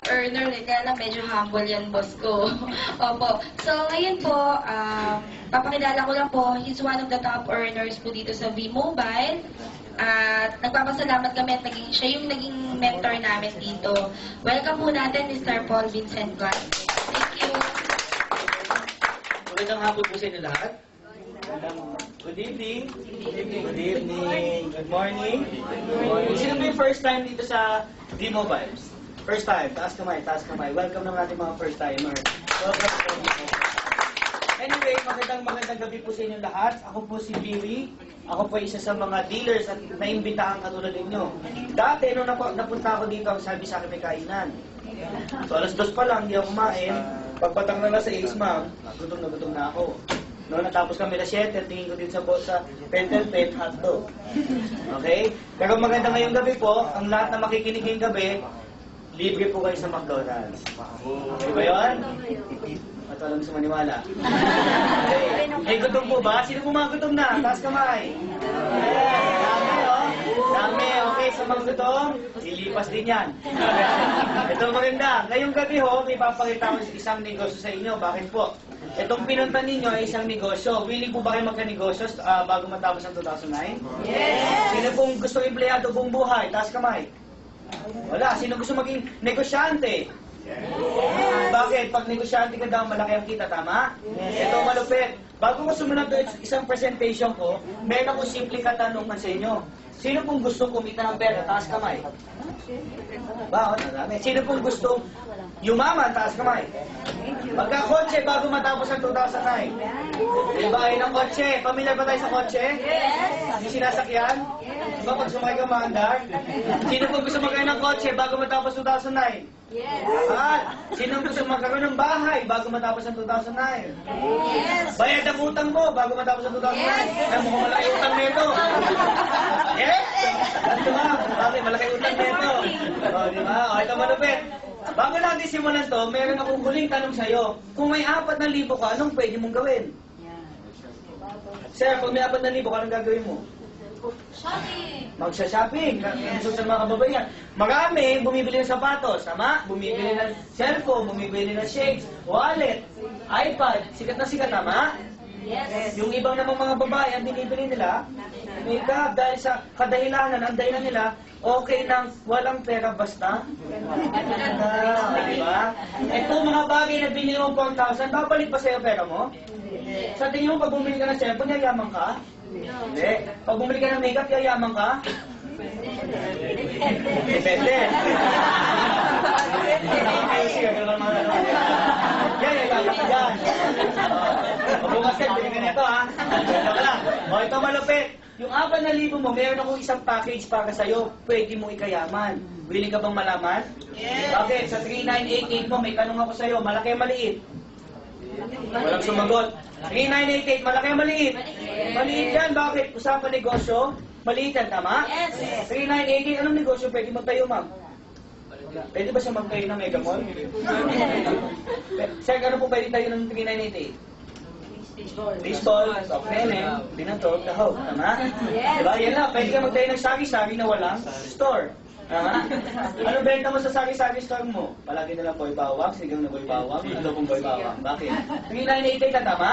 earner eh, kaya lang medyo humble yan, boss ko. Opo. So, ngayon po, papakilala ko lang po, he's one of the top earners po dito sa V-Mobile. At nagpapasalamat kami at siya yung naging mentor namin dito. Welcome po natin, Mr. Paul Vincent Valdez. Thank you. Magandang hapon po sa inyo lahat. Good evening. Good evening. Good morning. Sino ba yung first time dito sa V-Mobile? First time. Taas kamay, taas kamay. Welcome ng ating mga first timer. Welcome. Anyway, magandang gabi po sa inyo lahat. Ako po si Biwi. Ako po isa sa mga dealers at naimbitahan katulad ninyo. Dati, nung napunta ako dito, ang sabi sa akin may kainan. So, alas 2 pa lang, hindi ako kumain. Pagpatang na sa 6, ma'am, gutom na ako. Noong natapos kami na 7, tingin ko din sa Pentel Pen, hotdog. Okay? Pero maganda ngayong gabi po, ang lahat na makikinig ngayong gabi, libre po kayo sa McDonald's. Okay ba yun? At walang gusto maniwala. Okay. May gutom po ba? Sino po mga gutom na? Taas kamay. Dami, oh. Dami. Okay, sa mga gutom, lilipas din yan. Ito maganda. Ngayong gabi ho, may papakita ko isang negosyo sa inyo. Bakit po? Itong pinunta ninyo ay isang negosyo. Willing po ba kayo magka-negosyo bago matapos ang 2009? Yes! Sino pong gusto empleyado buong buhay? Taas kamay. Wala. Sino gusto maging negosyante? Yes. Bakit? Pag negosyante ka daw, malaki ang kita, tama? Yes. Ito malupit. Bago ko sumunod isang presentation ko, meron akong simpleng katanungan sa inyo. Sino pong gusto kumita ng pera? Taas kamay. Ba, nadami. Sino pong gusto yumaman? Taas kamay. Magka-kotse bago matapos ang 2009. Ibahin ng kotse. Pamilyar ba tayo sa kotse? Yes. Yung sinasakyan? Diba pag sumakay ka maandar? Sino pong gusto magkaroon ng kotse bago matapos 2009? Yes. At sino gusto magkaroon ng bahay bago matapos ang 2009? Yes. Bayad ang utang mo bago matapos ang 2009? Yes. Ay, mukhang malaki utang nito. Yes? Diba? Bakit? Malaki utang nito. O, diba? O, ito malupit. Bago natin simulan to, meron akong huling tanong sa'yo. Kung may 4,000 ka, anong pwede mong gawin? Sir, kung may 4,000 ka, anong gagawin mo? Shopping! Magsha-shopping. Gusto sa mga kababayan. Marami, bumibili ng sapatos, tama? Bumibili ng cellphone, bumibili ng shakes, wallet, iPad. Sikat na sikat, tama? Yes. Yung ibang namang mga babae, ang binibili nila, makeup, dahil sa kadahilanan, ang dahilan nila, okay nang walang pera basta. Diba? Ito mga bagay na binili mo 4,000, babalik pa sa'yo pera mo? Sa tingin mo, pag bumili ka ng cellphone, yayaman ka? Hindi. Pag bumili ka ng makeup, yayaman ka? Depende. Yan, yayaman ka dyan. Pagbukas ka, bili ka nito, ha? O, ito malupit. Yung 4,000 mo, meron akong isang package para sa'yo. Pwede mo ikayaman. Willing ka bang malaman? Yes. Okay, sa 3988 mo, may tanong ako sa'yo. Malaki maliit? Walang sumagot. 3988, malaki maliit? Maliit yan. Bakit? Usapan negosyo? Maliit yan, tama? Yes. 3988, anong negosyo pwede magtayo, ma'am? Pwede ba siya magtayo ng Megamall? Sir, ano po pwede tayo ng 3988? Baseball, soft nene, pinatog, tahaw, tama? Yes. Diba? Yan lang, pwede ka magtayo ng sari-sari na walang store. Tama? Ano benta mo sa sari-sari store mo? Palagi na lang boy bawang, sigang na boy bawang, adobong boy bawang. Bakit? 3988 na tama?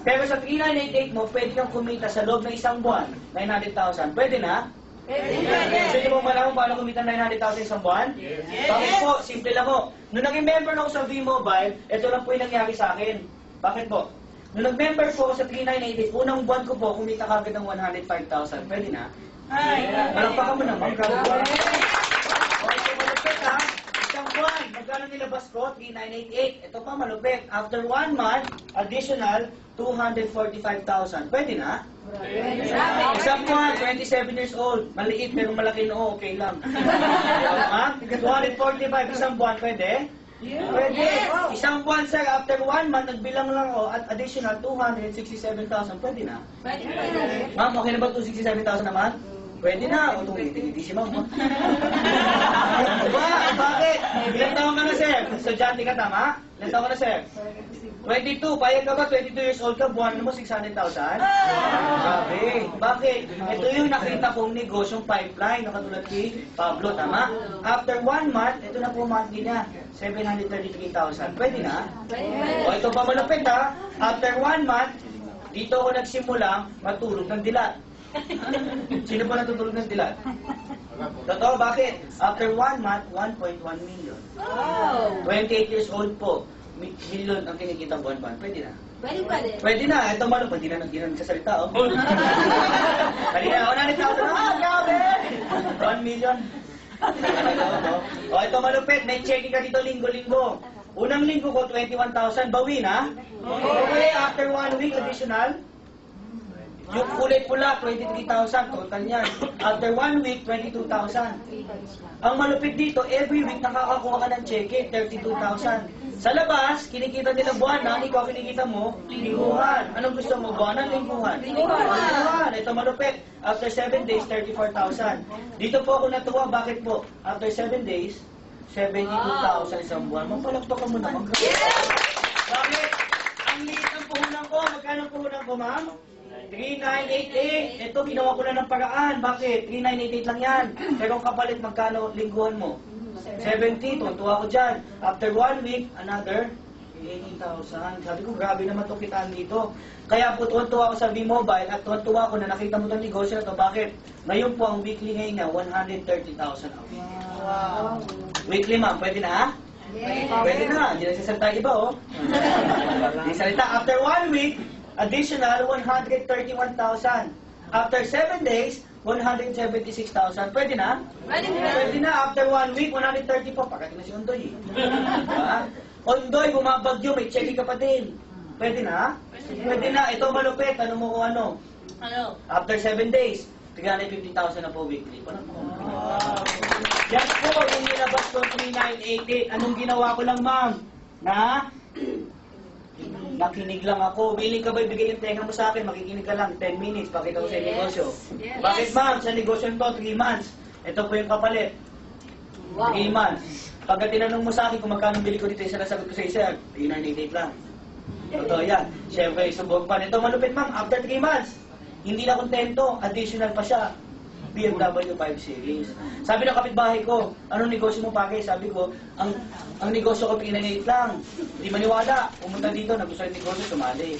Pero sa 3988 mo, pwede kang kumita sa loob ng isang buwan, 900,000. Pwede na? Pwede. Gusto niyo mong malaman paano kumita 900,000 isang buwan? Yes. Bakit po? Simple lang po. Nung naging member na ako sa V-Mobile, ito lang po yung nangyari sa akin. Bakit po? Nung nag-member po ako sa 3988, unang buwan ko po, kumita kagad ng 105,000. Pwede na? Ay! Malakpakan mo naman. Okay, malupit ha. Isang buwan, magkano nilabas ko? 3988. Ito pa malupit. After 1 month, additional 245,000. Pwede na? Isang buwan, 27 years old. Maliit pero malaki noo, okay lang. Ha? 245 isang buwan, pwede? Pwede. Isang buwan, sir, after 1 month, nagbilang lang ako at additional 267,000. Pwede na? Pwede. Ma'am, okay na ba 267,000 naman? Pwede na. O, tumiti si ma'am. Diba? Bakit? Ilang taon ka na, sir? sir? Estudyante ka, tama? Ilan taon ka na, sir? 22. Payag ka ba? 22 years old ka, buwan mo 600,000? Grabe. Bakit? Ito yung nakita kong negosyong pipeline na katulad kay Pablo, tama? After 1 month, ito na po monthly niya. 733,000. Pwede na? O, ito pa malapit ha. After 1 month, dito ako nagsimula matulog ng dilat. Sino ba natutulog ng dilat? Totoo, bakit? After 1 month, 1.1 million. 28 years old po. Million ang kinikita buwan-buwan. Pwede na? Pwede na. Ito malo, hindi na nagsasalita. Oh. Kanina, 100,000. Grabe! 1 million. O, ito malupit. May checking ka dito linggo-linggo. Unang linggo ko, 21,000. Bawi na? Okay, after 1 week, additional. Yung kulay pula, 23,000. Total yan. After 1 week, 22,000. Ang malupit dito, every week nakakakuha ka ng cheque, 32,000. Sa labas, kinikita nila buwanan, ikaw kinikita mo, lingguhan. Anong gusto mo, buwanan, lingguhan? Lingguhan. Ito malupit. After 7 days, 34,000. Dito po ako natuwa. Bakit po? After 7 days, 72,000 isang buwan. Mapalakpakan mo naman. Bakit? Ang liit ng puhunan ko. Magkano ang puhunan ko, ma'am? 3,988. Ito, ginawa ko na ng paraan. Bakit? 3,988 lang yan. Pero ang kapalit, magkano lingguhan mo? 70. Tuntua ko dyan. After 1 week, another 18,000. Sabi ko, grabe naman itong kitaan dito. Kaya po, tuwan-tuwa ko sa V-Mobile at tuwan-tuwa ko na nakita mo itong negosyo na ito. Bakit? Ngayon po, ang weekly ngayon niya, 130,000 a week. Wow. Weekly, ma'am. Pwede na, ha? Yes. Pwede na. Hindi na sasalita iba, oh. Hindi salita. After 1 week, additional 131,000. After 7 days, 176,000. Pwede na? Pwede na. After 1 week, 130 po. Pagkating na si Ondoy. Diba? Ondoy, bumabagyo, may check ka pa din. Pwede na? Pwede na. Ito malupit. Ano mo kung ano? After 7 days, 350,000 na po weekly. Yan po, yung nilabas ko 3,988. Anong ginawa ko lang, ma'am? Nakinig lang ako. Willing ka ba ibigay yung tenga mo sa akin? Makikinig ka lang. 10 minutes. Pakita ko sa negosyo. Bakit, ma'am? Sa negosyo nito, 3 months. Ito po yung kapalit. 3 months. Pagka tinanong mo sa akin kung magkano bili ko dito, isa na sagot ko sa isa, 3,988 lang. Totoo yan. Siyempre, subog pa. Ito malupit, ma'am. After 3 months, hindi na kontento. Additional pa siya. BMW 5 Series. Sabi ng kapitbahay ko, anong negosyo mo, pake? Sabi ko, ang negosyo ko 3,988 lang. Hindi maniwala. Pumunta dito, nagustuhan yung negosyo, sumali.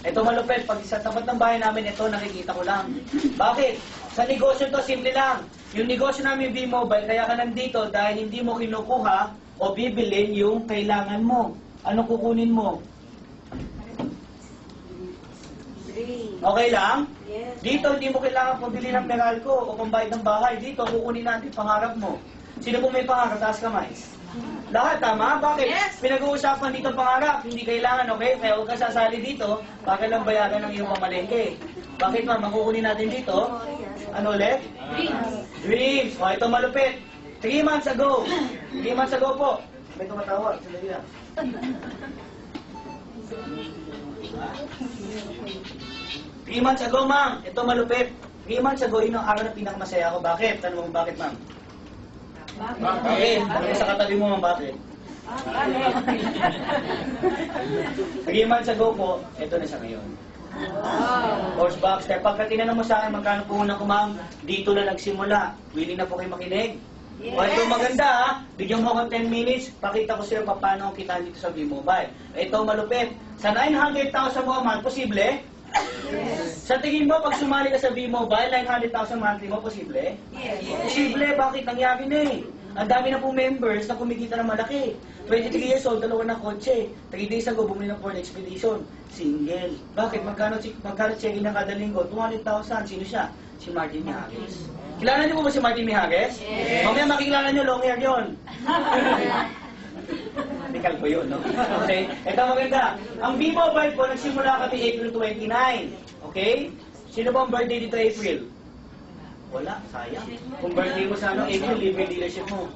Ito malupit, pag sa tapat ng bahay namin, ito nakikita ko lang. Bakit? Sa negosyo to, simple lang. Yung negosyo namin V-Mobile, kaya ka nandito dahil hindi mo kinukuha o bibilin yung kailangan mo. Anong kukunin mo? Okay lang? Yes. Dito, hindi mo kailangan pabili ng Meralco o pambayad ng bahay. Dito, kukunin natin pangarap mo. Sino po may pangarap? Taas kamay. Lahat, tama? Bakit? Yes. Pinag-uusapan dito pangarap. Hindi kailangan, okay? Kaya huwag ka sasali dito. Bakit lang bayaran ng iyong pamalengke? Bakit, ma'am? Makukunin natin dito? Ano ulit? Dreams. O, ito malupit. 3 months ago. 3 months ago po. May tumatawag. Sandali lang. 3 months ago, ma'am. Ito malupit. 3 months ago, yun ang araw na pinakamasaya ako. Bakit? Tanong mo bakit, ma'am? Bakit? Bakit sa katabi mo, ma'am, bakit? 3 months ago po, ito na siya ngayon. Horse Baxter. Pagka tinanong mo sa akin, magkano puhunan ko, ma'am? Dito na nagsimula. Willing na po kayo makinig? O, ito maganda, ha? Bigyan mo ako 10 minutes, pakita ko sa'yo paano ang kita dito sa V-Mobile. Ito malupit. Sa 900,000 mo a month, posible? Yes. Sa tingin mo, pag sumali ka sa V-Mobile, 900,000 monthly mo, posible? Yes. Posible, bakit? Nangyari na eh. Ang dami na po members na kumikita ng malaki. 23 years old, dalawa ng kotse. 3 days ago, bumili ng Ford Expedition. Single. Bakit? Magkano check-in na kada linggo? 200,000. Sino siya? Si Martin Mijares. Kilala niyo po ba si Martin Mijares? Yes. Mamaya makikilala niyo, long hair yun. Tikal ko yun, no? Okay? Ito maganda. Ang V-Mobile po, nagsimula kami April 29. Okay? Sino ba ang birthday dito April? Wala, sayang. Kung birthday mo sa April, libre dealership mo.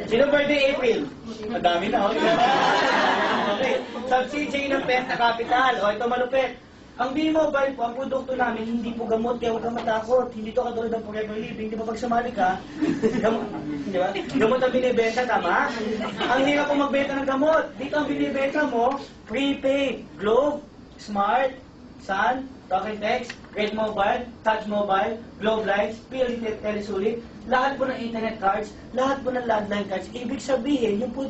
Sino birthday April? Madami na, okay? Okay. Subsidiary ng Penta Capital. O, ito malupit. Ang V-Mobile po, ang produkto namin, hindi po gamot, kaya huwag kang matakot. Hindi to katulad ng Forever Living. Di ba pag sumali ka, gamot, di ba? Gamot ang binibenta, tama? Ang hirap po magbenta ng gamot. Dito ang binibenta mo, prepaid, Globe, Smart, Sun, Talk and Text, Great Mobile, Touch Mobile, Globe Lights, PLDT Telesulit, lahat po ng internet cards, lahat po ng landline cards. Ibig sabihin, yung po